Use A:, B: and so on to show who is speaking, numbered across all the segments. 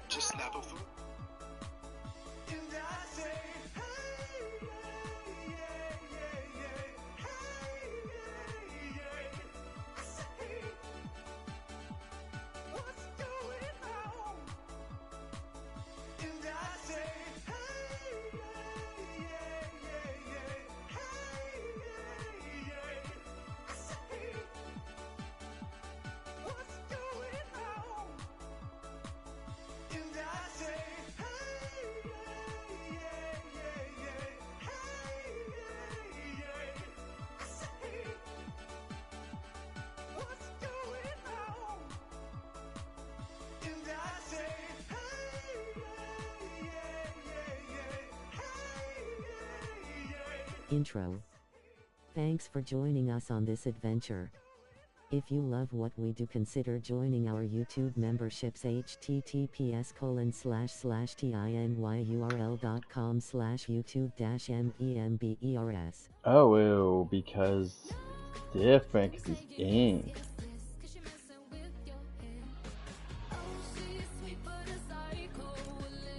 A: Just snap a photo.
B: Intro. Thanks for joining us on this adventure. If you love what we do, consider joining our YouTube memberships https://tinyurl.com/youtube-members.
C: Oh, ew, because different, because it's ink.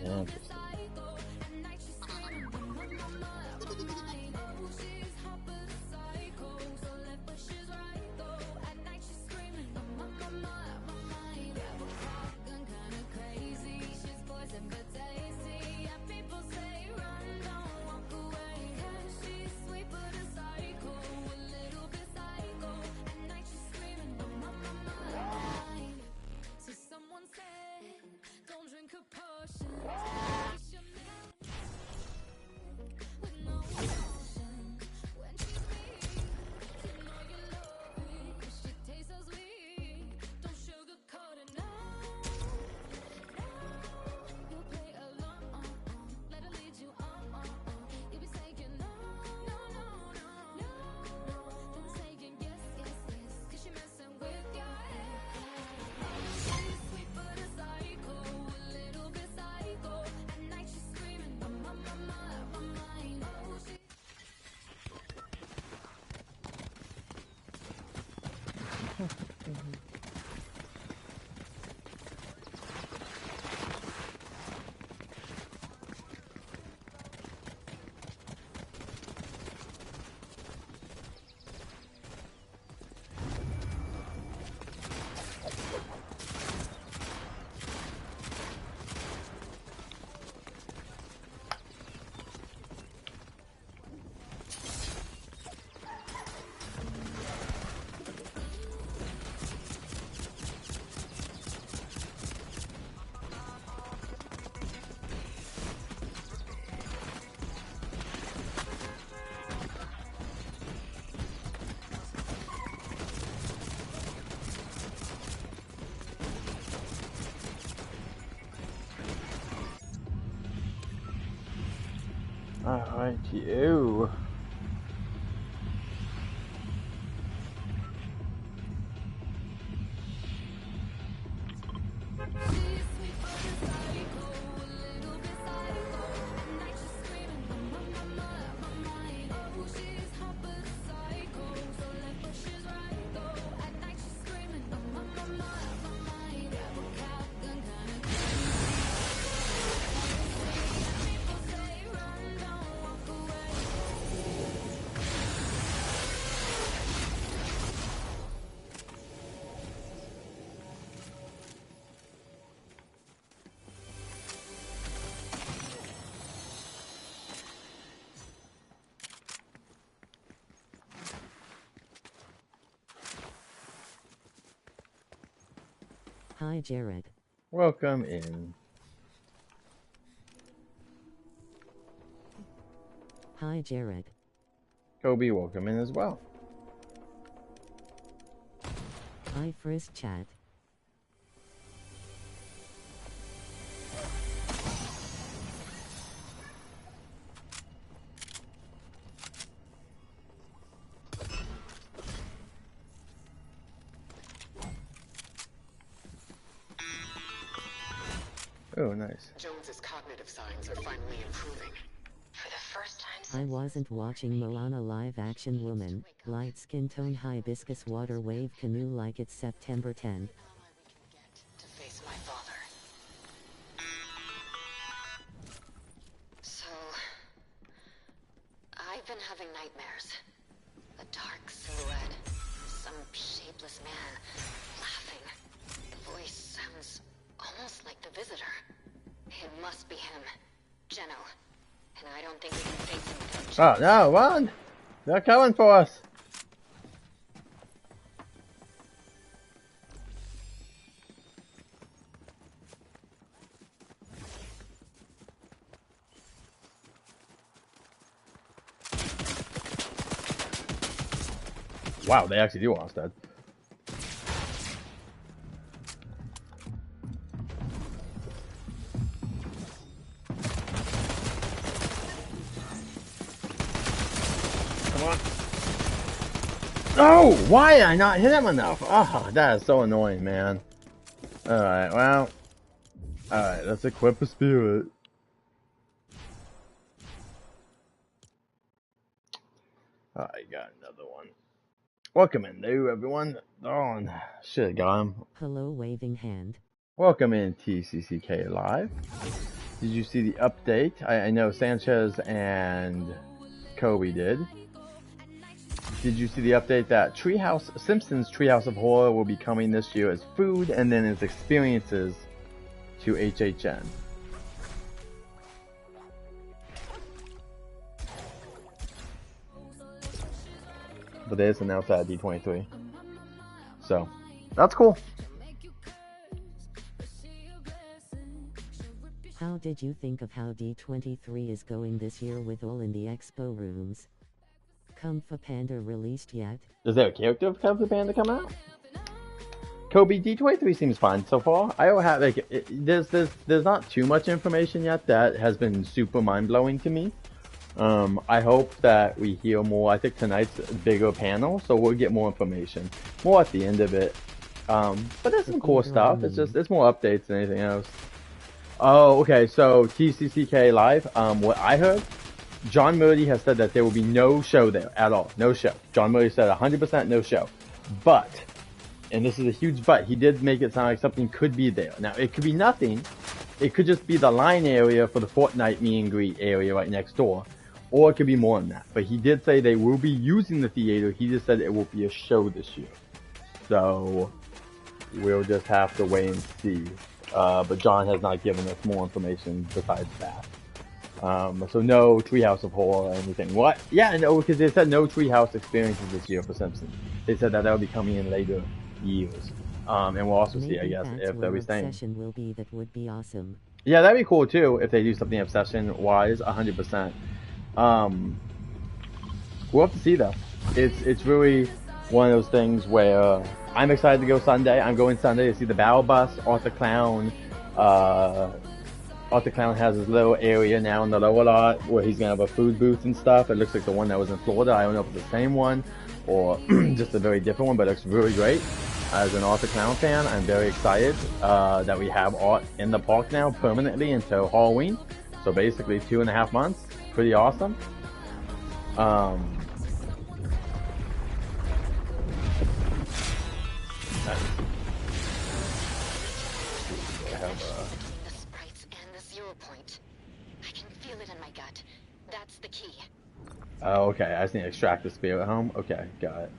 C: Interesting. Alright, you.
B: Hi Jared.
C: Welcome in.
B: Hi Jared.
C: Kobe, welcome in as well.
B: Hi Frisk Chat.
C: Oh, nice.
A: Jones's cognitive signs are finally improving. For the first time
B: I wasn't watching Moana live action woman, light skin tone hibiscus water wave canoe like it's September 10th.
A: To face my father. So, I've been having nightmares. A dark silhouette, some shapeless man, laughing. The voice sounds almost like the visitor. It must be him, Geno. And I don't think we can face him without
C: Oh no, run! They're coming for us! Wow, they actually do want us dead. Come on. Oh, why did I not hit him enough? Oh, that is so annoying, man. Alright, well. Alright, let's equip a spirit. Alright, got another one. Welcome in, new everyone. Oh, should have got him.
B: Hello, waving hand.
C: Welcome in, TCCK Live. Did you see the update? I know Sanchez and Kobe did. Did you see the update that Simpsons Treehouse of Horror will be coming this year as food and then as experiences to HHN? But they just announced that at D23. So, that's cool.
B: How did you think of how D23 is going this year with all in the expo rooms? Kung Fu Panda released yet?
C: Is there a character of Kung Fu Panda come out? Kobe, D23 seems fine so far. I don't have there's not too much information yet that has been super mind blowing to me. I hope that we hear more. I think tonight's a bigger panel, so we'll get more information, more at the end of it. But there's some cool stuff. It's more updates than anything else. Oh, okay. So TCCK Live. What I heard, John Murdy has said that there will be no show there at all. No show. John Murdy said 100% no show. But, and this is a huge but, he did make it sound like something could be there. Now, it could be nothing. It could just be the line area for the Fortnite meet and greet area right next door. Or it could be more than that. But he did say they will be using the theater. He just said it will be a show this year. So, we'll just have to wait and see. But John has not given us more information besides that. So no Treehouse of Horror or anything. What? Yeah, no, because they said no Treehouse experiences this year for Simpsons. They said that will be coming in later years. And we'll also see, I guess, if they'll be staying.
B: Obsession will be, that would be awesome.
C: Yeah, that'd be cool too if they do something obsession-wise, 100%. We'll have to see though. It's really one of those things where I'm excited to go Sunday. I'm going Sunday to see the Battle Bus. Arthur Clown. Arthur Clown has his little area now in the lower lot where he's gonna have a food booth and stuff. It looks like the one that was in Florida. I don't know if it's the same one or just a very different one, but it looks really great. As an Arthur Clown fan, I'm very excited that we have art in the park now permanently until Halloween. So basically 2.5 months. Pretty awesome.
A: the sprites and the 0 point. I can feel it in my gut. That's the key.
C: Oh, okay. I just need to extract the spirit home. Okay, got it.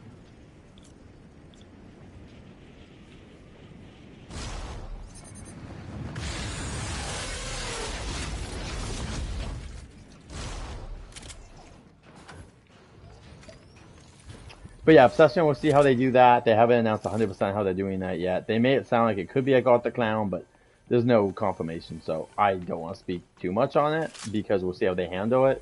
C: But yeah, Obsession, we'll see how they do that. They haven't announced 100% how they're doing that yet. They made it sound like it could be like Arthur Clown, but there's no confirmation, so I don't want to speak too much on it because we'll see how they handle it.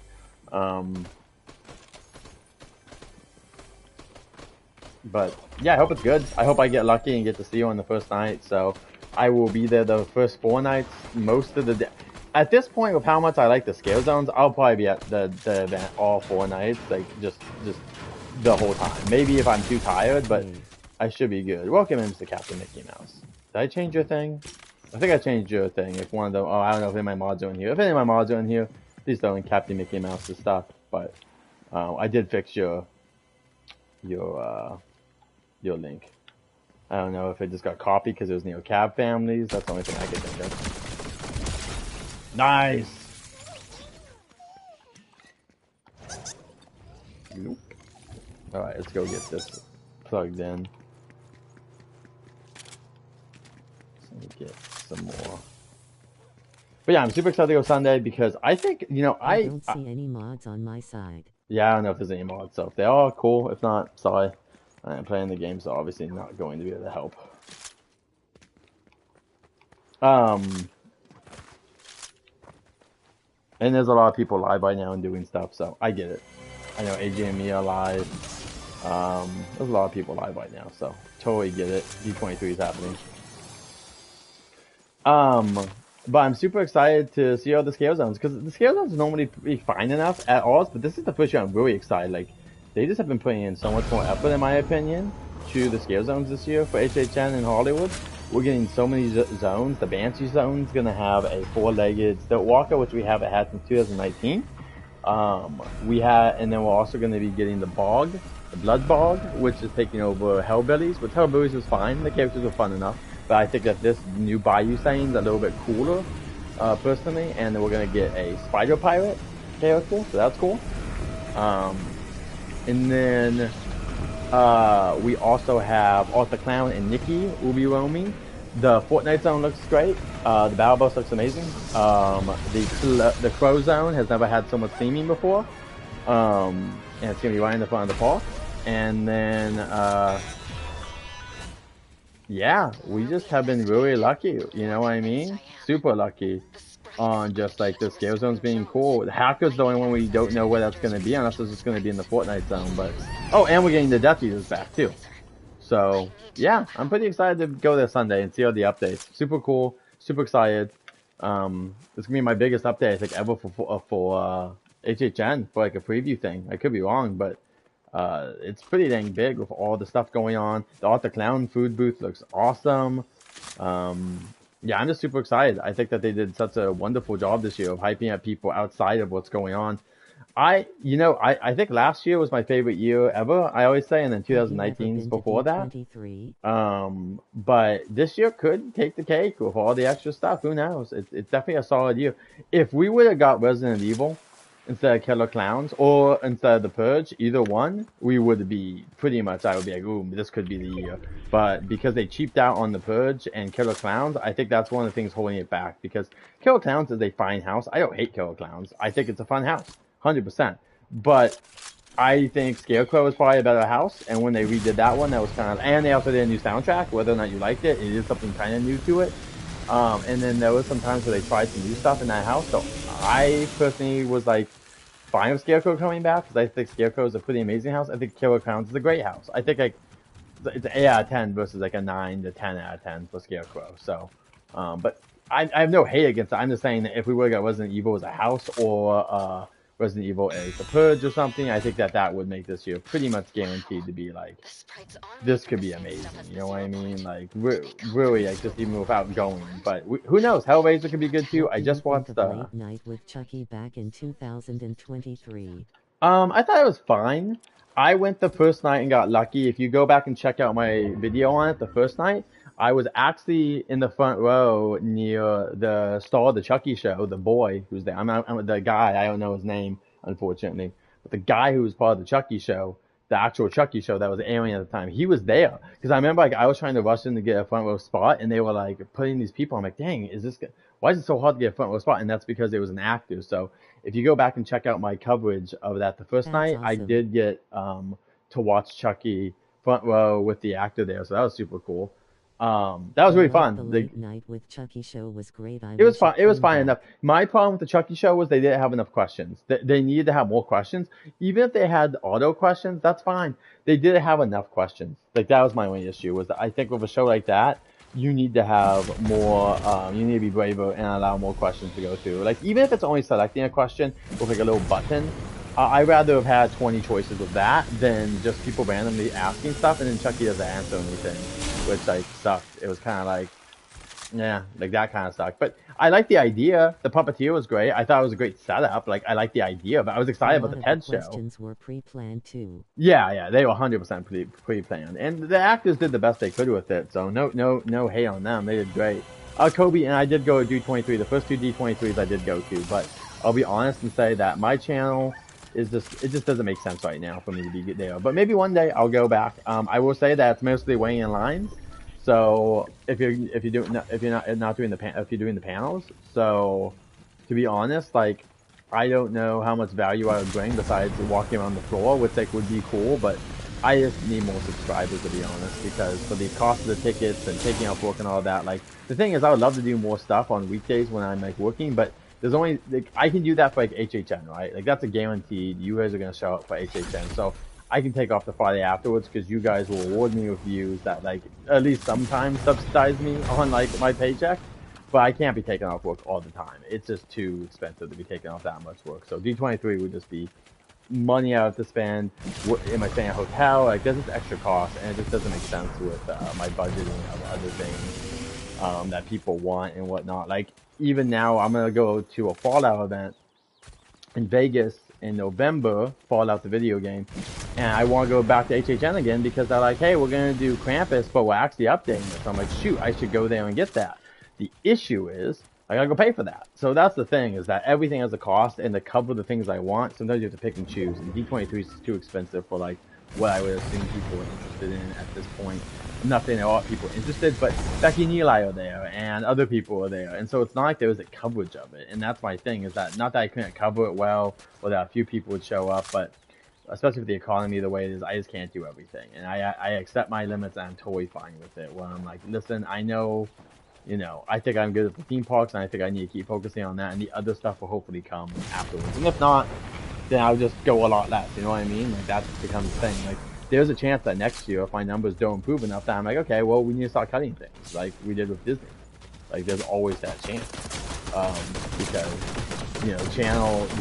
C: But yeah, I hope it's good. I hope I get lucky and get to see you on the first night. So I will be there the first 4 nights, most of the day. At this point, with how much I like the scare zones, I'll probably be at the event all 4 nights, like just the whole time. Maybe if I'm too tired, but I should be good. Welcome in, Mr. Captain Mickey Mouse. Did I change your thing? I think I changed your thing. If one of them, I don't know if any of my mods are in here. If any of my mods are in here, please throw in Captain Mickey Mouse's stuff. but I did fix your link. I don't know if it just got copied because it was cab families. That's the only thing I could think of. Nice. Nope. All right, let's go get this plugged in. Let me get some more. But yeah, I'm super excited to go Sunday because I think,
B: I don't see any mods on my side.
C: Yeah, I don't know if there's any mods, so if they are, cool. If not, sorry. I am playing the game, so obviously not going to be able to help. And there's a lot of people live right now and doing stuff, so I get it. I know AJ and Mia are live. There's a lot of people live right now, so totally get it. D23 is happening. But I'm super excited to see all the scale zones, because the scale zones normally be fine enough at all, but this is the first year I'm really excited. Like, they just have been putting in so much more effort, in my opinion, to the scale zones this year for HHN and Hollywood. We're getting so many zones. The Banshee zone's gonna have a four-legged stilt walker, which we haven't had since 2019. And then we're also gonna be getting the Bog, the Blood Bog, which is taking over Hellbillies, which Hellbillies was fine. The characters were fun enough. But I think that this new Bayou Sane's a little bit cooler, personally. And then we're going to get a Spider Pirate character, so that's cool. And then we also have Arthur Clown and Nikki will be roaming. The Fortnite zone looks great. The Battle Bus looks amazing. The Crow zone has never had so much theming before. And it's going to be right in the front of the park. And then... yeah, we just have been really lucky, you know what I mean? Super lucky on just like the scale zones being cool. The Hacker's the only one we don't know where that's going to be, unless it's just going to be in the Fortnite zone. But oh, and we're getting the Death Eaters back too. So yeah, I'm pretty excited to go there Sunday and see all the updates. Super cool, super excited. It's gonna be my biggest update I think ever for HHN for like a preview thing. I could be wrong, but. It's pretty dang big with all the stuff going on. The Arthur Clown food booth looks awesome. Yeah, I'm just super excited. I think that they did such a wonderful job this year of hyping up people outside of what's going on. I think last year was my favorite year ever, I always say, and then 2019 is before that. But this year could take the cake with all the extra stuff. Who knows? It's definitely a solid year. If we would have got Resident Evil instead of Killer Clowns, or instead of The Purge, either one, we would be pretty much, I would be like, ooh, this could be the year. But because they cheaped out on The Purge and Killer Clowns, I think that's one of the things holding it back. Because Killer Clowns is a fine house. I don't hate Killer Clowns. I think it's a fun house, 100%. But I think Scarecrow is probably a better house, and when they redid that one, that was kind of, and they also did a new soundtrack, whether or not you liked it, it is something kind of new to it. And then there was some times where they tried some new stuff in that house, so I personally was like fine with Scarecrow coming back because I think Scarecrow is a pretty amazing house. I think Killer Clowns is a great house. I think like it's an 8 out of 10 versus like a 9 to 10 out of 10 for Scarecrow. So, but I have no hate against it. I'm just saying that if we would have got Resident Evil as a house or Resident Evil as The Purge or something, I think that would make this year pretty much guaranteed to be like, this could be amazing, you know what I mean? Like, really, like, just even without going. But who knows? Hellraiser could be good too. I just watched the
B: Late Night with Chucky back in 2023.
C: I thought it was fine. I went the first night and got lucky. If you go back and check out my video on it the first night, I was actually in the front row near the star of the Chucky show, the boy who's there. I'm the guy, I don't know his name, unfortunately. But the guy who was part of the Chucky show, the actual Chucky show that was airing at the time, he was there. Because I remember like I was trying to rush in to get a front row spot, and they were like putting these people. I'm like, dang, why is it so hard to get a front row spot? And that's because it was an actor. So if you go back and check out my coverage of that the first night, awesome. I did get to watch Chucky front row with the actor there. So that was super cool. That was really fun.
B: The Late Night with Chucky show was great.
C: It was fun. It was fine enough. My problem with the Chucky show was they didn't have enough questions. They needed to have more questions. Even if they had auto questions, that's fine. They didn't have enough questions. Like that was my only issue. Was that I think with a show like that, you need to have more. You need to be braver and allow more questions to go through. Like even if it's only selecting a question with like a little button. I'd rather have had 20 choices of that than just people randomly asking stuff and then Chucky doesn't answer anything, which like sucked. It was kind of like, Yeah, like that kind of stuff. But I like the idea. The puppeteer was great. I thought it was a great setup. Like I like the idea, but I was
B: A
C: excited about
B: lot
C: the
B: of the
C: TED show.
B: questions were pre-planned too.
C: Yeah, they were 100% pre-planned, and the actors did the best they could with it. So no hate on them. They did great. Kobe and I did go to D23. The first two D23s I did go to, but I'll be honest and say that my channel is it just doesn't make sense right now for me to be there. But maybe one day I'll go back. I will say that it's mostly weighing in lines. So if you're not doing if you're doing the panels, so to be honest, like I don't know how much value I would bring besides walking around the floor, which like would be cool, but I just need more subscribers to be honest, because for the cost of the tickets and taking off work and all that, like the thing is I would love to do more stuff on weekdays when I'm like working, but there's only like I can do that for like HHN, right? Like that's a guaranteed. You guys are gonna show up for HHN, so I can take off the Friday afterwards because you guys will award me with views that like at least sometimes subsidize me on like my paycheck. But I can't be taking off work all the time. It's just too expensive to be taking off that much work. So D23 would just be money I have to spend. Am I staying at a hotel? Like there's just extra costs, and it just doesn't make sense with my budgeting of other things that people want and whatnot. Like even now, I'm gonna go to a Fallout event in Vegas in November, Fallout the video game, and I want to go back to HHN again because they're like, hey, we're gonna do Krampus, but we're actually updating it. So I'm like, shoot, I should go there and get that. The issue is I gotta go pay for that. So that's the thing, is that everything has a cost, and to cover the things I want, sometimes you have to pick and choose. And D23 is too expensive for like what I would assume people are interested in at this point. Nothing at all people are interested, but Becky and Eli are there, and other people are there, and so it's not like there was a coverage of it. And that's my thing, is that not that I couldn't cover it well, or that a few people would show up, but especially with the economy the way it is, I just can't do everything. And I accept my limits, and I'm totally fine with it. Where I'm like, listen, I know. You know, I think I'm good at the theme parks, and I think I need to keep focusing on that, and the other stuff will hopefully come afterwards. And if not, then I'll just go a lot less, you know what I mean? Like, that becomes the thing. Like, there's a chance that next year, if my numbers don't improve enough, that I'm like, okay, well, we need to start cutting things, like we did with Disney. Like, there's always that chance. Because, you know, the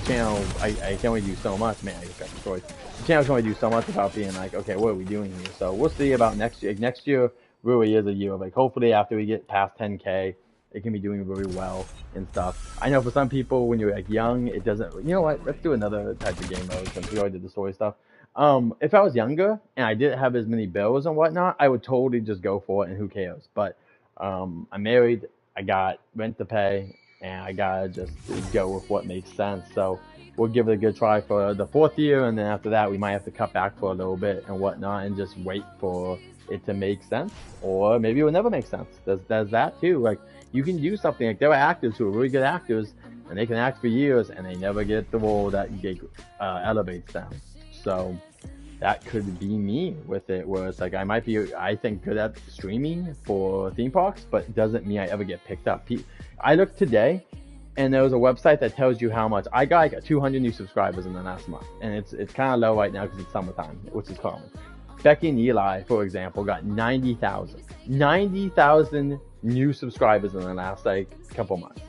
C: channel, I can only do so much. Man, I just got destroyed. The channel can only do so much without being like, okay, what are we doing here? So we'll see about next year. Next year really is a year of like, hopefully after we get past 10K, it can be doing really well and stuff. I know for some people, when you're like young, it doesn't, you know what, let's do another type of game mode since we already did the story stuff. If I was younger and I didn't have as many bills and whatnot, I would totally just go for it and who cares. But I'm married, I got rent to pay, and I gotta just go with what makes sense. So we'll give it a good try for the 4th year, and then after that we might have to cut back for a little bit and whatnot and just wait for it to make sense, or maybe it will never make sense. There's that too. Like, you can do something, like there are actors who are really good actors and they can act for years and they never get the role that elevates them. So that could be me with it, where it's like I might be, I think, good at streaming for theme parks, but it doesn't mean I ever get picked up. I looked today, and there was a website that tells you how much. I got like 200 new subscribers in the last month, and it's kind of low right now because it's summertime, which is common. Becky and Eli, for example, got 90,000. 90,000 new subscribers in the last like couple months.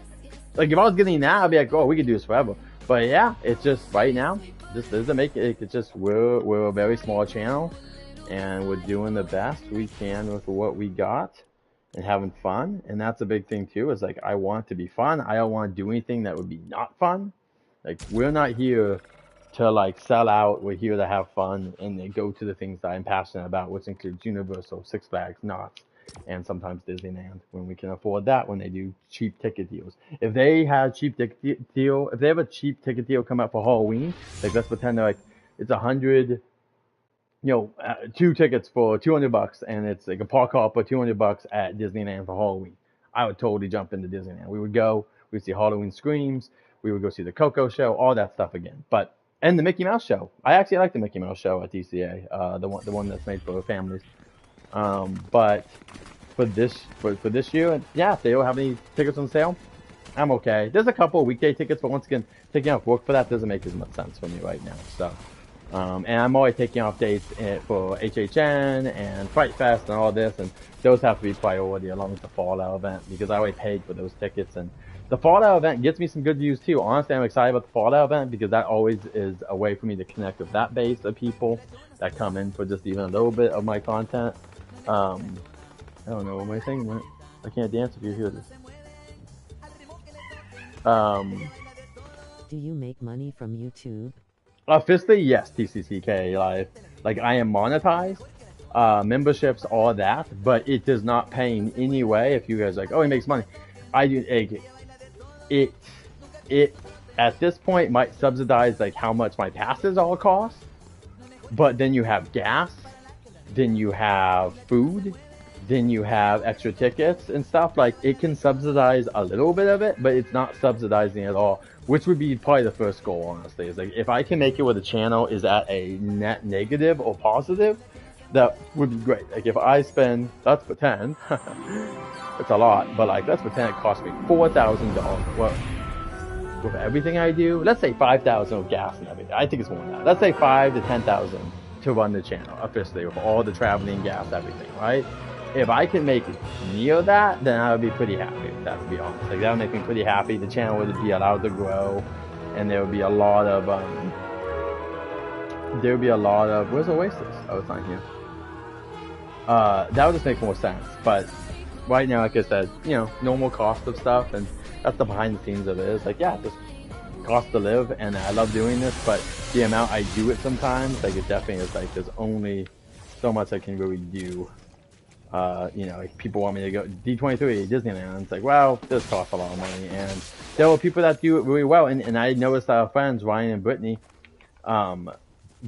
C: Like if I was getting that, I'd be like, oh, we could do this forever. But yeah, it's just right now, this doesn't make it. It's just we're a very small channel, and we're doing the best we can with what we got and having fun. And that's a big thing too. Is like I want it to be fun. I don't want to do anything that would be not fun. Like we're not here to like sell out. We're here to have fun and then go to the things that I'm passionate about, which includes Universal, Six Flags, Knott's, and sometimes Disneyland when we can afford that, when they do cheap ticket deals. If they have cheap ticket deal, if they have a cheap ticket deal come out for Halloween, like let's pretend like it's 100, 2 tickets for $200, and it's like a park hop for $200 at Disneyland for Halloween. I would totally jump into Disneyland. We would go, we'd see Halloween Screams, we would go see the Coco show, all that stuff again. And the Mickey Mouse show. I actually like the Mickey Mouse show at DCA, the one that's made for families. But for this year, yeah, if they don't have any tickets on sale, I'm okay. There's a couple of weekday tickets, but once again, taking off work for that doesn't make as much sense for me right now. So, and I'm always taking off dates for HHN and Fright Fest and all this, and those have to be priority along with the Fallout event because I already paid for those tickets. And the Fallout event gets me some good views too. Honestly, I'm excited about the Fallout event because that always is a way for me to connect with that base of people that come in for just even a little bit of my content. I don't know what my thing went. I can't dance if you hear this.
B: Do you make money from YouTube?
C: Officially, yes, TCCK Live. Like, I am monetized, memberships, all that, but it does not pay in any way. If you guys are like, oh, he makes money, I do. It at this point might subsidize like how much my passes all cost, but then you have gas, then you have food, then you have extra tickets and stuff. Like, it can subsidize a little bit of it, but it's not subsidizing at all, which would be probably the first goal, honestly. Is like, if I can make it where the channel is at a net negative or positive, that would be great. Like, if I spend, let's pretend, it's a lot, but like, let's pretend it costs me $4,000. Well, with everything I do, let's say 5,000 with gas and everything. I think it's more than that. Let's say 5 to 10,000 to run the channel officially with all the traveling, gas, everything, right? If I can make it near that, then I would be pretty happy with that, to be honest. Like, that would make me pretty happy. The channel would be allowed to grow, and there would be a lot of, where's Oasis? Oh, it's not here. That would just make more sense. But right now, like I said, you know, normal cost of stuff, and that's the behind the scenes of it. It's like, yeah, just cost to live, and I love doing this, but the amount I do it sometimes, like, it definitely is like, there's only so much I can really do. You know, like, people want me to go D23 Disneyland. It's like, well, this costs a lot of money, and there are people that do it really well. And I noticed our friends Ryan and Brittany,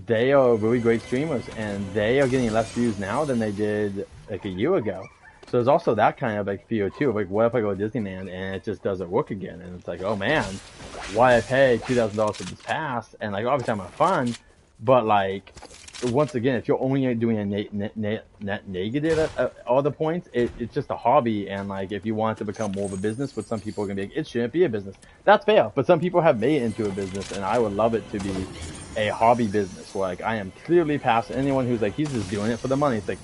C: they are really great streamers, and they are getting less views now than they did like a year ago. So there's also that kind of like fear too. Like, what if I go to Disneyland and it just doesn't work again? And it's like, oh man, why I pay $2,000 for this pass? And like, obviously I'm having fun, but like, once again, if you're only doing a net negative at all the points, it's just a hobby. And like, if you want it to become more of a business, but some people are gonna be like, it shouldn't be a business. That's fair, but some people have made it into a business, and I would love it to be a hobby business where like, I am clearly past anyone who's like, he's just doing it for the money. It's like,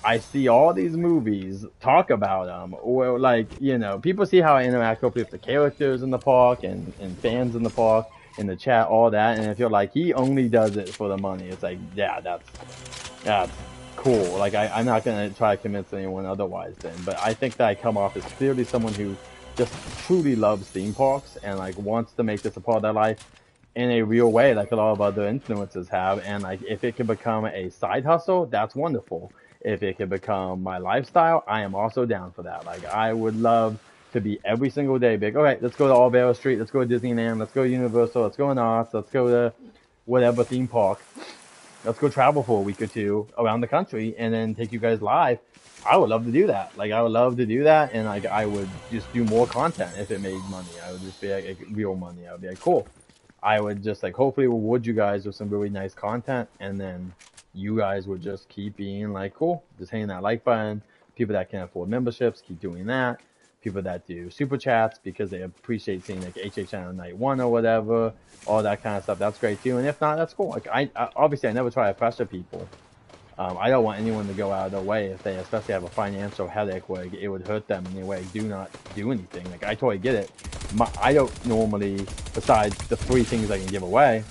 C: I see all these movies, talk about them, or like, you know, people see how I interact with the characters in the park and fans in the park, in the chat, all that. And if you're like, he only does it for the money, it's like, yeah, that's cool. Like, I'm not going to try to convince anyone otherwise then. But I think that I come off as clearly someone who just truly loves theme parks and like wants to make this a part of their life in a real way, like a lot of other influencers have. And like, if it can become a side hustle, that's wonderful. If it can become my lifestyle, I am also down for that. Like, I would love to be every single day big. Okay, let's go to Alvaro Street. Let's go to Disneyland. Let's go to Universal. Let's go to Knott's. Let's go to whatever theme park. Let's go travel for a week or two around the country and then take you guys live. I would love to do that. Like, I would love to do that, and like, I would just do more content if it made money. I would just be like real money. I would be like, cool. I would just like hopefully reward you guys with some really nice content, and then you guys would just keep being like, cool, just hitting that like button. People that can afford memberships, keep doing that. People that do super chats because they appreciate seeing like HHN on night one or whatever, all that kind of stuff. That's great too. And if not, that's cool. Like, I obviously I never try to pressure people. I don't want anyone to go out of their way if they especially have a financial headache where it would hurt them in any way. Do not do anything. Like, I totally get it. I don't normally, besides the free things I can give away,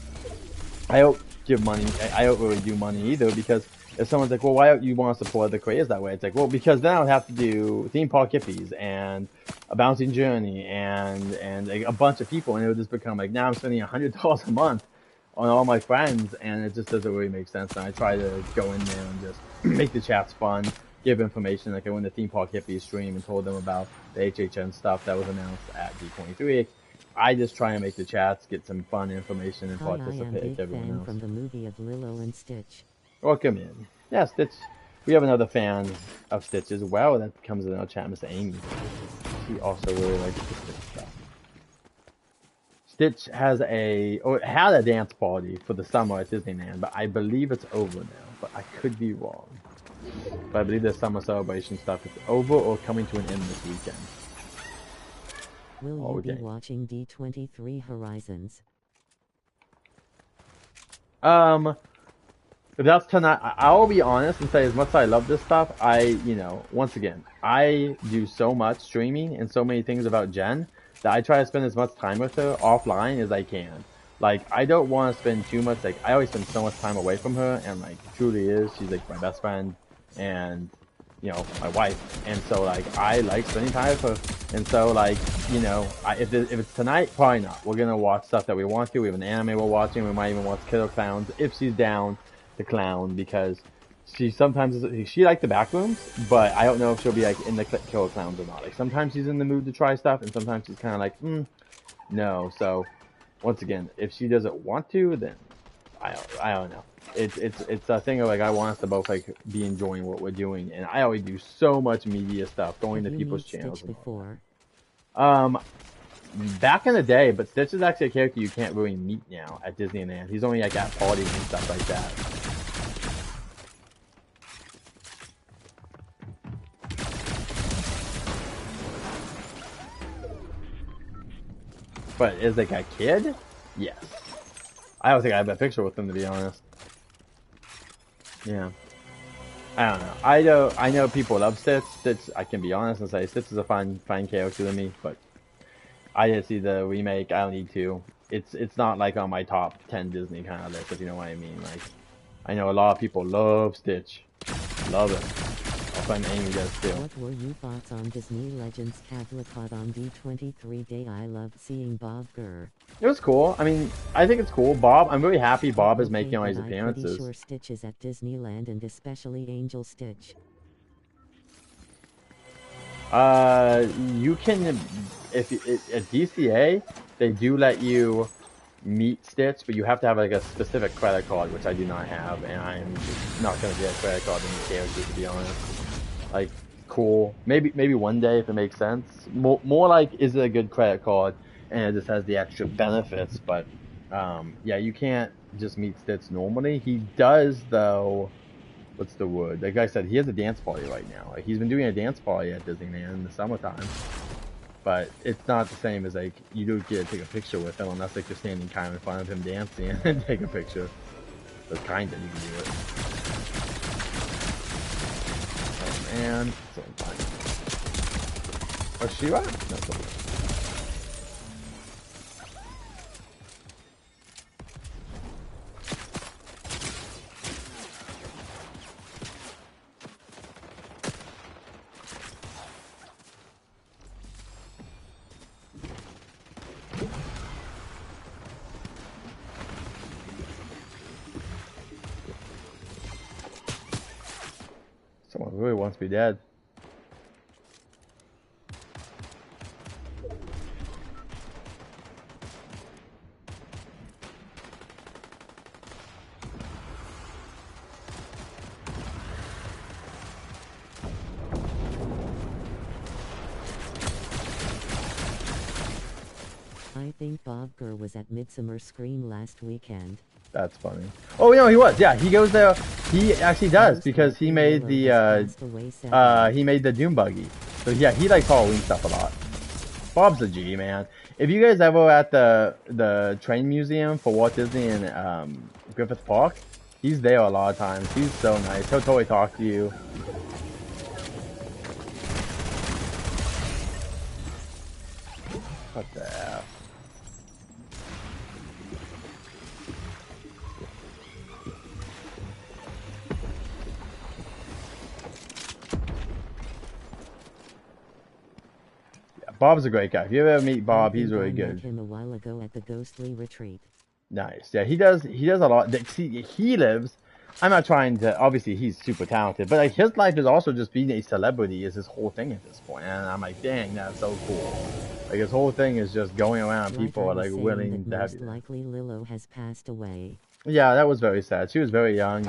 C: I don't give money. I don't really do money either, because if someone's like, well, why don't you want to support the creators that way? It's like, well, because then I would have to do theme park hippies and a bouncing journey and like a bunch of people, and it would just become like, now I'm spending $100 a month on all my friends, and it just doesn't really make sense. And I try to go in there and just make the chats fun, give information. Like, I went to Theme Park Hippie stream and told them about the HHN stuff that was announced at D23. I just try and make the chats, get some fun information, and participate with everyone else.
B: From the movie of Lilo and Stitch.
C: Welcome in. Yeah, Stitch. We have another fan of Stitch as well that comes in our chat, Miss Amy. She also really likes the Stitch stuff. Stitch had a dance party for the summer at Disneyland, but I believe it's over now. But I could be wrong. But I believe the summer celebration stuff is over or coming to an end this weekend.
B: Will you be watching D23 Horizons?
C: If that's tonight, I'll be honest and say, as much as I love this stuff, once again, I do so much streaming and so many things about Jen that I try to spend as much time with her offline as I can. Like, I don't want to spend too much, like, I always spend so much time away from her, and like, truly is, she's like my best friend, and you know, my wife, and so like I like spending time with her, and so like, you know, if it's tonight, probably not. We're gonna watch stuff that we want to. We have an anime we're watching. We might even watch Killer Clowns if she's down to clown, because she sometimes she likes the back rooms, but I don't know if she'll be like in the Killer Clowns or not. Like sometimes she's in the mood to try stuff, and sometimes she's kind of like, no. So once again, if she doesn't want to, then I don't know. It's a thing of like I want us to both like be enjoying what we're doing, and I always do so much media stuff, going to people's channels.
B: Stitch before?
C: Back in the day, but Stitch is actually a character you can't really meet now at Disneyland. He's only like at parties and stuff like that. But as like a kid, yes. I don't think I have a picture with him, to be honest. Yeah. I don't know. I know people love Stitch. Stitch, I can be honest and say Stitch is a fine character to me, but I didn't see the remake. I don't need to. It's not like on my top 10 Disney kind of list, if you know what I mean. Like, I know a lot of people love Stitch. Love it. Our friend Amy does too.
B: What were your thoughts on Disney Legends Cavalcade on D23 Day? I loved seeing Bob Gurr.
C: It was cool. I mean, I think it's cool. Bob, I'm really happy Bob is making all his appearances.
B: I'm pretty sure Stitch is at Disneyland, and especially Angel Stitch.
C: You can, at DCA, they do let you meet Stitch, but you have to have like a specific credit card, which I do not have, and I'm not gonna get a credit card in the character, to be honest. Like, cool. Maybe one day if it makes sense. More like, is it a good credit card, and it just has the extra benefits. But yeah, you can't just meet Stitch normally. He does though. What's the word? Like I said, he has a dance party right now. Like, he's been doing a dance party at Disneyland in the summertime. But it's not the same as like, you don't get to take a picture with him unless like you're standing kind of in front of him dancing and take a picture. But kinda you can do it. Oh man, so fine. Oh, Shira? No, sorry. Someone really wants me dead.
B: I think Bob Gurr was at Midsummer Scream last weekend.
C: That's funny. Oh, no, he was. Yeah, he goes there. He actually does, because he made the he made the Doom buggy. So yeah, he likes Halloween stuff a lot. Bob's a G, man. If you guys ever at the train museum for Walt Disney in Griffith Park, he's there a lot of times. He's so nice. He'll totally talk to you. What the F? Bob's a great guy. If you ever meet Bob, he's really good.
B: I met him a while ago at the Ghostly Retreat.
C: Nice. Yeah, he does a lot. See, he lives. I'm not trying to. Obviously, he's super talented, but like his life is also just being a celebrity. Is his whole thing at this point, and I'm like, dang, that's so cool. Like his whole thing is just going around. People are like willing to have. Most
B: likely, Lilo has passed away.
C: Yeah, that was very sad. She was very young.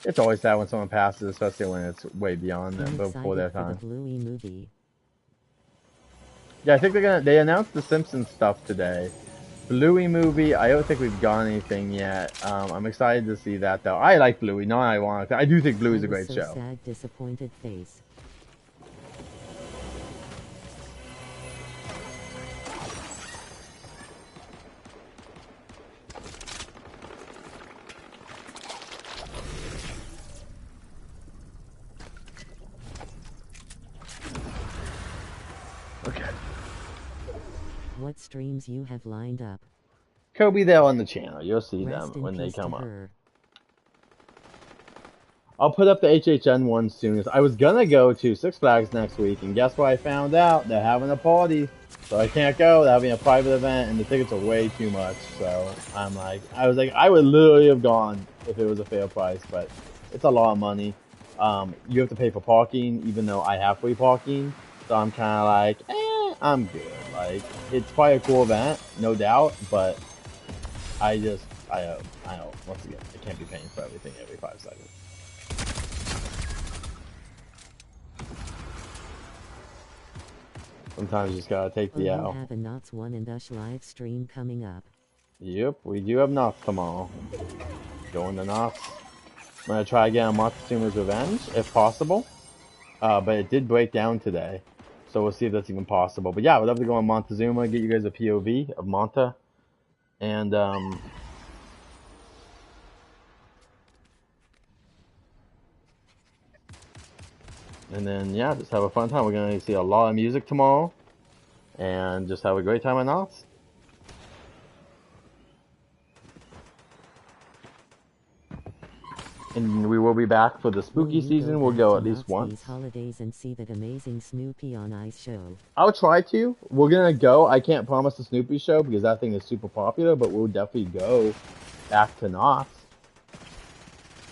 C: It's always sad when someone passes, especially when it's way beyond them, before their time.
B: The Bluey movie.
C: Yeah, I think they announced the Simpsons stuff today. Bluey movie, I don't think we've got anything yet. I'm excited to see that though. I like Bluey, not ironically. I do think Bluey's a great show.
B: Sad, disappointed face.
C: Okay.
B: What streams you have lined up?
C: Kobe, they're on the channel. You'll see them when they come up. I'll put up the HHN one soon. I was gonna go to Six Flags next week, and guess what I found out? They're having a party, so I can't go. They're having a private event, and the tickets are way too much. So I'm like, I was like, I would literally have gone if it was a fair price, but it's a lot of money. You have to pay for parking, even though I have free parking. So I'm kind of like, I'm good. Like, it's probably a cool event, no doubt, but I don't, once again, I can't be paying for everything every 5 seconds. Sometimes you just gotta take the L.
B: We have a Knots 1 and Ush live stream coming up.
C: Yep, we do have Knots tomorrow. Going to Knots. I'm gonna try again on Montezuma's Revenge, if possible. But it did break down today. So we'll see if that's even possible. But yeah, I would love to go on Montezuma, get you guys a POV of Monta. And then yeah, just have a fun time. We're gonna see a lot of music tomorrow. And just have a great time at Knots. And we will be back for the spooky season. We'll go at least once.
B: These holidays and see that amazing Snoopy on Ice show.
C: I'll try to. We're gonna go. I can't promise the Snoopy show because that thing is super popular, but we'll definitely go back to Knots.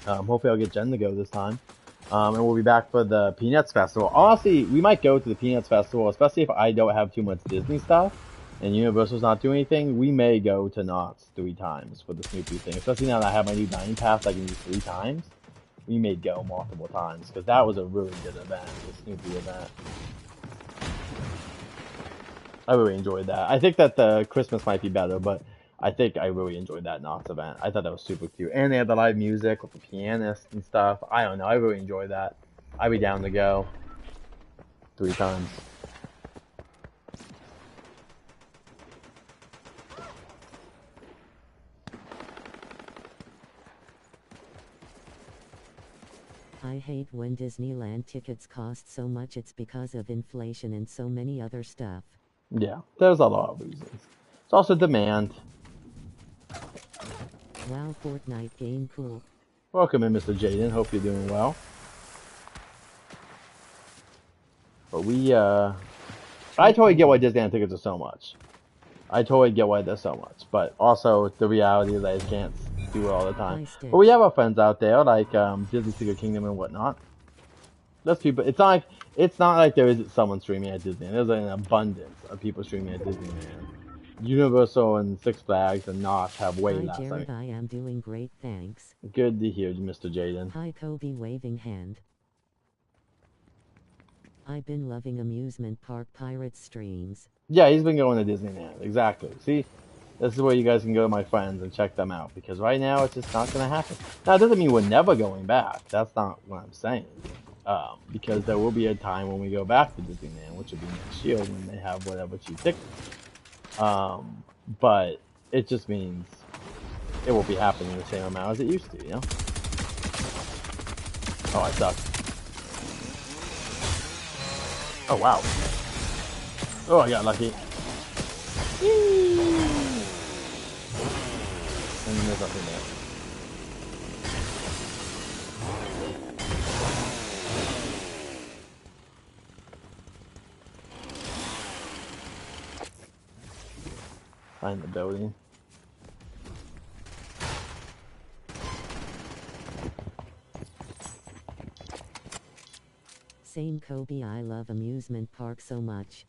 C: Hopefully I'll get Jen to go this time. And we'll be back for the Peanuts Festival. Honestly, we might go to the Peanuts Festival, especially if I don't have too much Disney stuff and Universal's not doing anything. We may go to Knots 3 times for the Snoopy thing, especially now that I have my new dining pass I can use 3 times. We may go multiple times because that was a really good event, the Snoopy event. I really enjoyed that. I think that the Christmas might be better, but I think I really enjoyed that Knots event. I thought that was super cute. And they had the live music with the pianist and stuff. I don't know. I really enjoyed that. I'd be down to go 3 times.
B: I hate when Disneyland tickets cost so much. It's because of inflation and so many other stuff.
C: Yeah, there's a lot of reasons. It's also demand.
B: Wow, Fortnite game cool.
C: Welcome in, Mr. Jaden. Hope you're doing well. But I totally get why Disneyland tickets are so much. I totally get why they're so much. But also, the reality is I can't do it all the time. But we have our friends out there, like Disney Secret Kingdom and whatnot. Those people, it's not like there isn't someone streaming at Disney. There's an abundance of people streaming at Disneyland. Universal and Six Flags and Knots have way less.
B: Hi Jared, I am doing great, thanks.
C: Good to hear, Mr. Jaden.
B: Hi Kobe, waving hand. I've been loving amusement park pirate streams.
C: Yeah, he's been going to Disneyland. Exactly. See, this is where you guys can go to my friends and check them out. Because right now, it's just not going to happen. Now, it doesn't mean we're never going back. That's not what I'm saying. Because there will be a time when we go back to Disneyland, which will be next year when they have whatever cheap tickets. But it just means it won't be happening the same amount as it used to, you know? Oh, I suck. Oh, wow. Oh, I got lucky. Whee! And there's nothing there. Find the building.
B: Same Kobe, I love amusement park so much.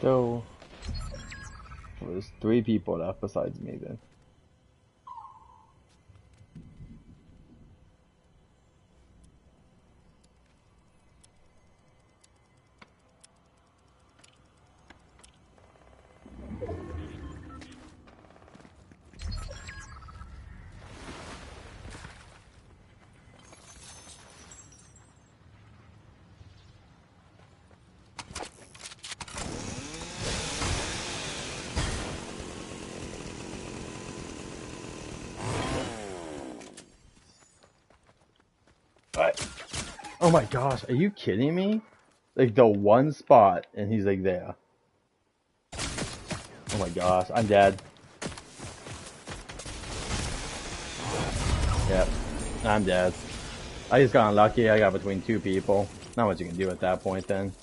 C: So, there's 3 people left besides me then. Oh my gosh, are you kidding me? Like the one spot, and he's like there. Oh my gosh, I'm dead. Yep, I'm dead. I just got unlucky. I got between two people. Not much you can do at that point then.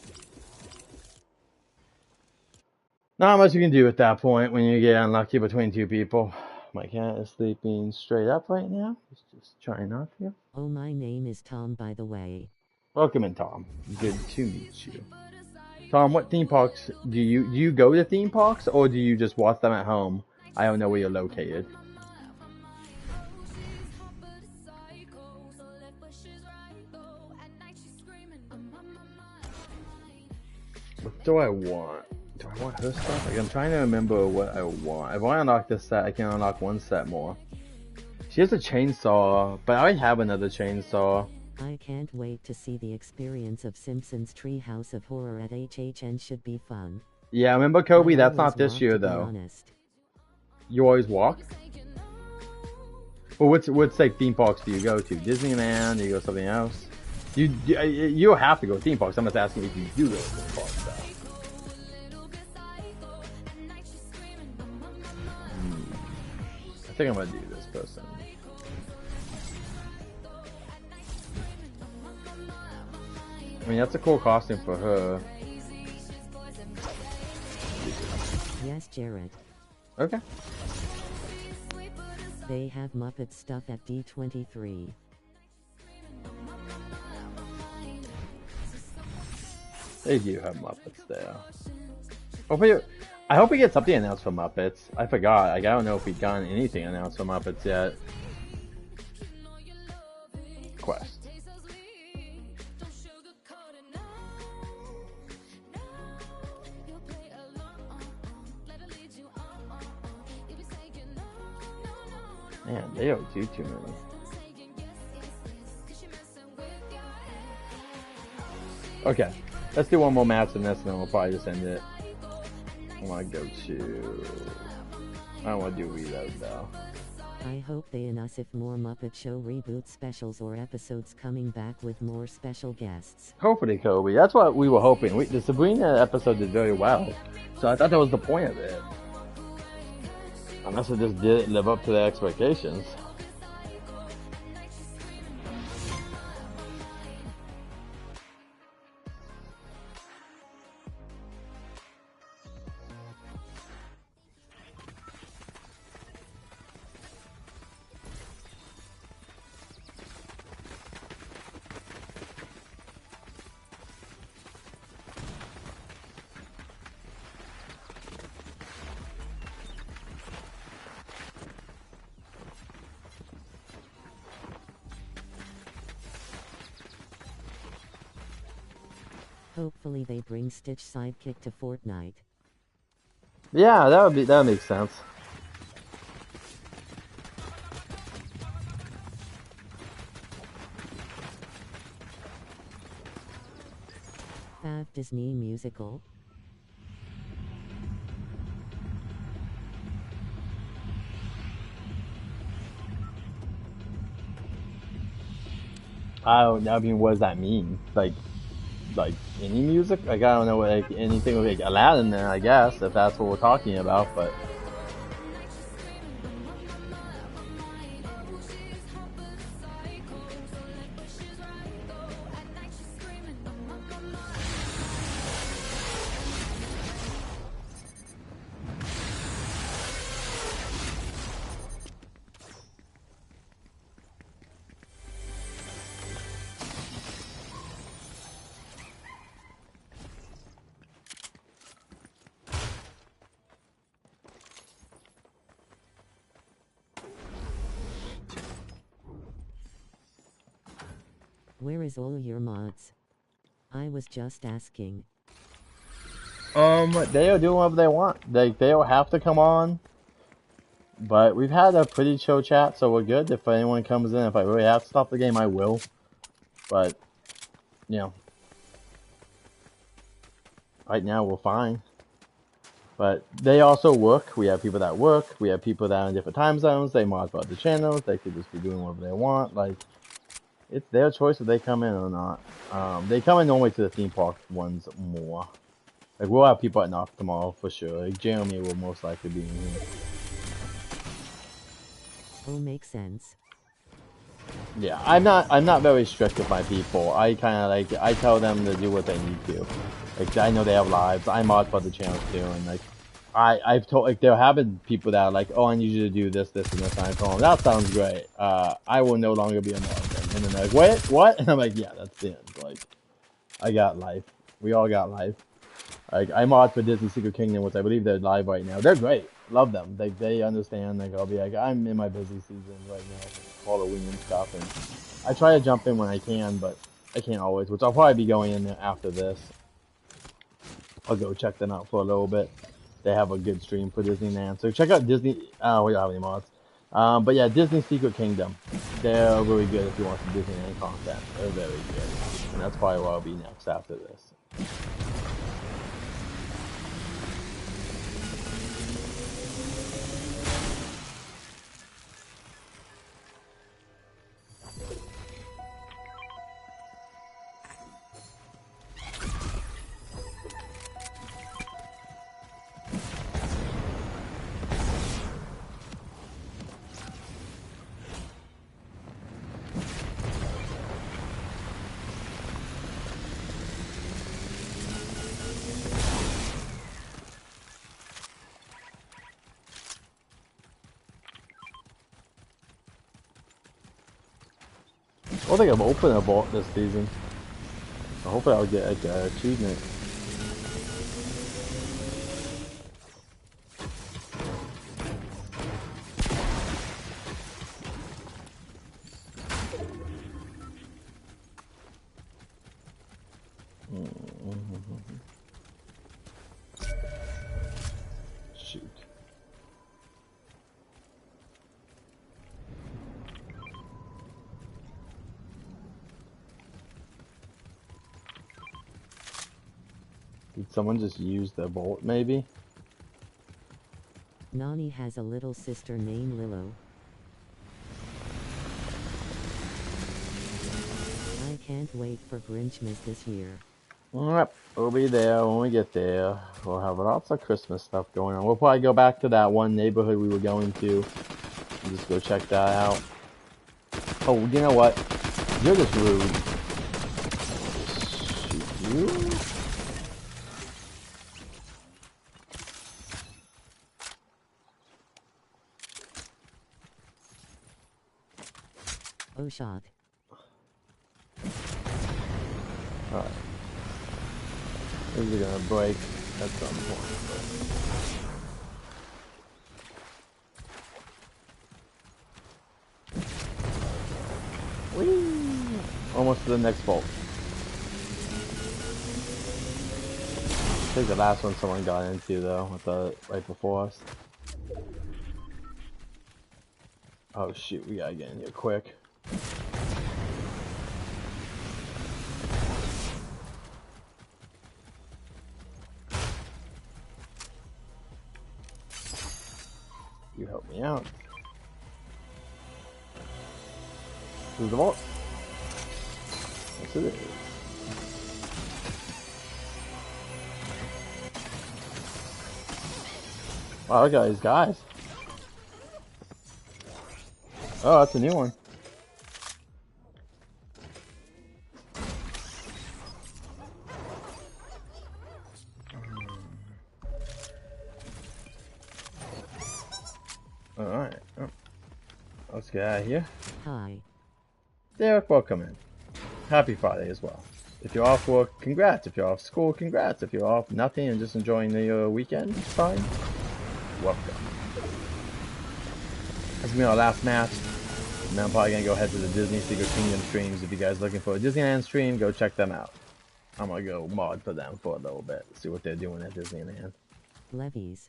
C: Not much you can do at that point when you get unlucky between two people. My cat is sleeping straight up right now. He's just trying not to.
B: Oh, my name is Tom, by the way.
C: Welcome in, Tom. Good to meet you. Tom, what theme parks do you go to theme parks or do you just watch them at home? I don't know where you're located. What do I want? Do I want her stuff? Like, I'm trying to remember what I want. If I unlock this set, I can unlock one set more. She has a chainsaw, but I have another chainsaw.
B: I can't wait to see the experience of Simpsons Treehouse of Horror at HHN. Should be fun.
C: Yeah, remember Kobe?
B: I
C: That's not
B: always
C: this
B: walk,
C: year
B: to be
C: though.
B: honest.
C: You always walk? Well, what's like theme parks do you go to? Disneyland? Do you go to something else? You don't have to go to theme parks. I'm just asking if you do go to theme parks though. I think I'm gonna do this person. I mean, that's a cool costume for her.
B: Yes, Jared.
C: Okay.
B: They have Muppet stuff at D23.
C: They do have Muppets there. I hope we get something announced for Muppets. I forgot. Like, I don't know if we've gotten anything announced for Muppets yet. Quest. Man, they don't do too many. Okay, let's do one more match in this and then we'll probably just end it. I want to go to... I don't want to do reload though.
B: I hope they announce if more Muppet Show reboot specials or episodes coming back with more special guests.
C: Hopefully, Kobe. That's what we were hoping. The Sabrina episode did very well, so I thought that was the point of it. Unless it just didn't live up to their expectations.
B: Hopefully they bring Stitch sidekick to Fortnite.
C: Yeah, that would make sense.
B: Fav Disney musical.
C: I mean, what does that mean? Like any music? Like, I don't know, like anything with like Aladdin there, I guess, if that's what we're talking about, but...
B: Where is all your mods? I was just asking.
C: They'll do whatever they want. They'll have to come on. But we've had a pretty chill chat, so we're good. If anyone comes in, if I really have to stop the game, I will. But, you know. Right now, we're fine. But they also work. We have people that work. We have people that are in different time zones. They mod for other channels. They could just be doing whatever they want. Like, It's their choice if they come in or not. They come in normally to the theme park ones more. Like, we'll have people at Knock tomorrow for sure. Like, Jeremy will most likely be in here.
B: Oh, makes sense.
C: Yeah, I'm not very strict with my people. I kind of like, I tell them to do what they need to. Like, I know they have lives. I mod for the channel too, and like, I've told, like, there have been people that are like, oh, I need you to do this, this, and this. And I told them, that sounds great. I will no longer be a mod then. And then they're like, wait, what? And I'm like, yeah, that's the end. Like, I got life. We all got life. Like, I mod for Disney Secret Kingdom, which I believe they're live right now. They're great. Love them. They understand. Like, I'll be like, I'm in my busy season right now, Halloween and stuff, and I try to jump in when I can, but I can't always. Which I'll probably be going in there after this. I'll go check them out for a little bit. They have a good stream for Disneyland, so check out Disney. We don't have any mods, but yeah, Disney Secret Kingdom. They're really good if you want some Disneyland content. They're very good, and that's probably where I'll be next after this. I don't think I've opened a vault this season. I hope I'll get like an achievement. Shoot. Did someone just use the bolt, maybe?
B: Nani has a little sister named Lilo. I can't wait for Grinchmas this year.
C: Yep, we'll be there when we get there. We'll have lots of Christmas stuff going on. We'll probably go back to that one neighborhood we were going to and just go check that out. Oh, you know what? You're just rude. Shoot you?
B: Oh, shot.
C: Alright. These are gonna break at some point. Whee! Almost to the next bolt. I think the last one someone got into though, with the right before us. Oh shoot, we gotta get in here quick. You help me out. This is the vault. Yes it is. Wow, look at these guys. Oh, that's a new one. Alright. Oh. Let's get out of here.
B: Hi.
C: Derek, welcome in. Happy Friday as well. If you're off work, congrats. If you're off school, congrats. If you're off nothing and just enjoying the weekend, fine. Welcome. This is gonna be our last match. And then I'm probably gonna go head to the Disney Secret Kingdom streams. If you guys are looking for a Disneyland stream, go check them out. I'm gonna go mod for them for a little bit, see what they're doing at Disneyland.
B: Levies.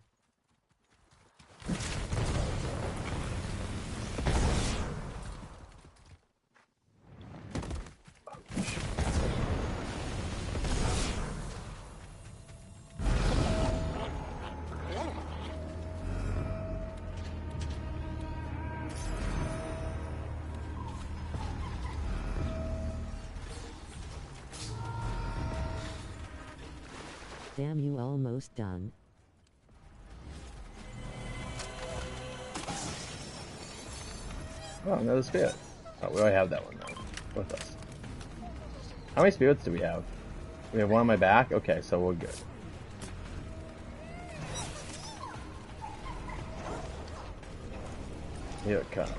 B: Damn, you almost done.
C: Oh, another spirit. Oh, we already have that one now with us. How many spirits do we have? We have one on my back? Okay, so we're good. Here it comes.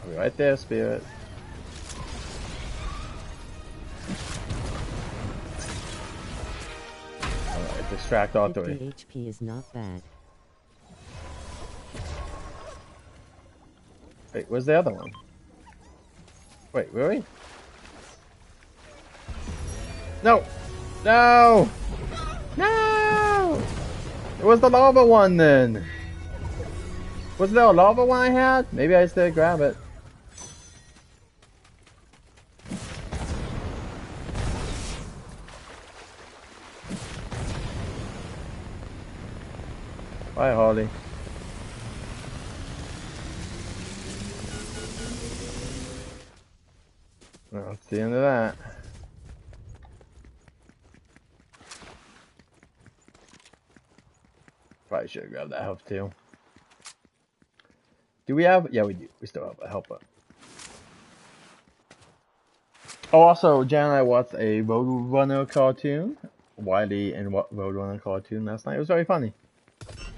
C: I'll be right there, spirit. Alright, distract all
B: 50
C: three.
B: HP is not bad.
C: Wait, where's the other one? Wait, really? No! No! No! It was the lava one then! Was there a lava one I had? Maybe I still grab it. Bye, Harley. Well, that's the end of that. Probably should have grabbed that health too. Do we have? Yeah, we do. We still have a helper. Oh, also, Jan and I watched a Roadrunner cartoon, Wiley and Roadrunner cartoon last night. It was very funny.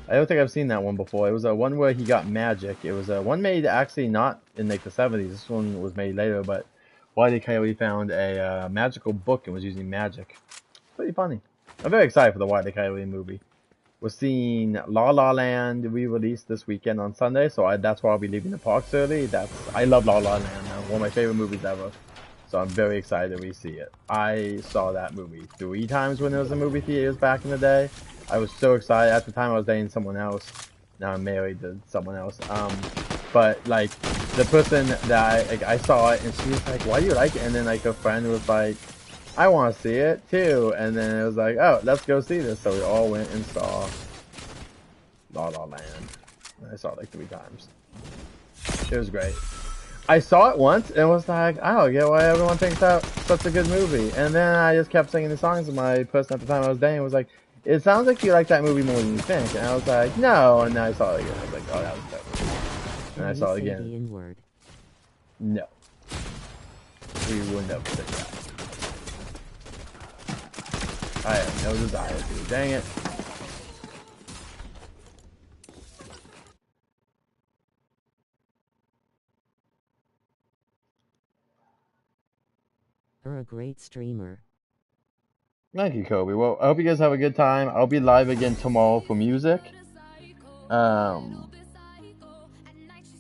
C: I don't think I've seen that one before. It was a one where he got magic. It was a one made actually not in like the 70s. This one was made later, but Wiley Coyote found a magical book and was using magic. Pretty funny. I'm very excited for the Wiley Coyote movie. We're seeing La La Land re-released this weekend on Sunday, so that's why I'll be leaving the parks early. I love La La Land now, one of my favorite movies ever. So I'm very excited to re-see it. I saw that movie 3 times when there was a movie theaters back in the day. I was so excited. At the time I was dating someone else. Now I'm married to someone else. But like the person that I saw it and she was like, "Why do you like it?" And then like a friend was like, "I want to see it too." And then it was like, "Oh, let's go see this." So we all went and saw La La Land. I saw it like 3 times. It was great. I saw it once and was like, I don't get why everyone thinks that's such a good movie. And then I just kept singing the songs, and my person at the time I was dating was like, "It sounds like you like that movie more than you think." And I was like, "No." And then I saw it again. I was like, "Oh, that was that." And I saw it again. No. We would never say that. I have no desire to. Dang it.
B: You're a great streamer.
C: Thank you, Kobe. Well, I hope you guys have a good time. I'll be live again tomorrow for music.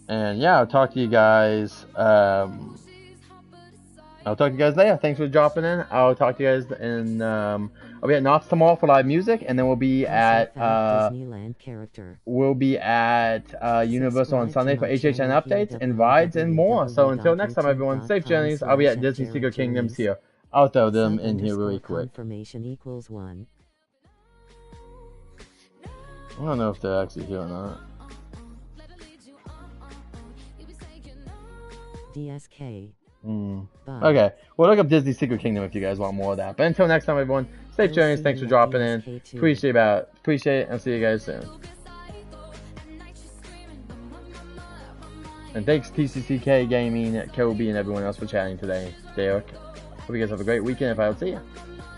C: And yeah, I'll talk to you guys. I'll talk to you guys later. Thanks for dropping in. I'll talk to you guys in. I'll be at Knott's tomorrow for live music, and then we'll be at
B: Disneyland character.
C: Universal on Sunday for HHN updates and rides and more. So until next time, everyone, safe journeys. I'll be at Disney Secret Kingdoms here. I'll throw them in here really quick.
B: Confirmation equals 1.
C: I don't know if they're actually here or not.
B: DSK.
C: Okay, well, look up Disney Secret Kingdom if you guys want more of that. But until next time, everyone, safe journeys. Thanks for dropping in. Appreciate it, and see you guys soon. And thanks TCCK Gaming, Kobe, and everyone else for chatting today. Derek, hope you guys have a great weekend if I don't see you.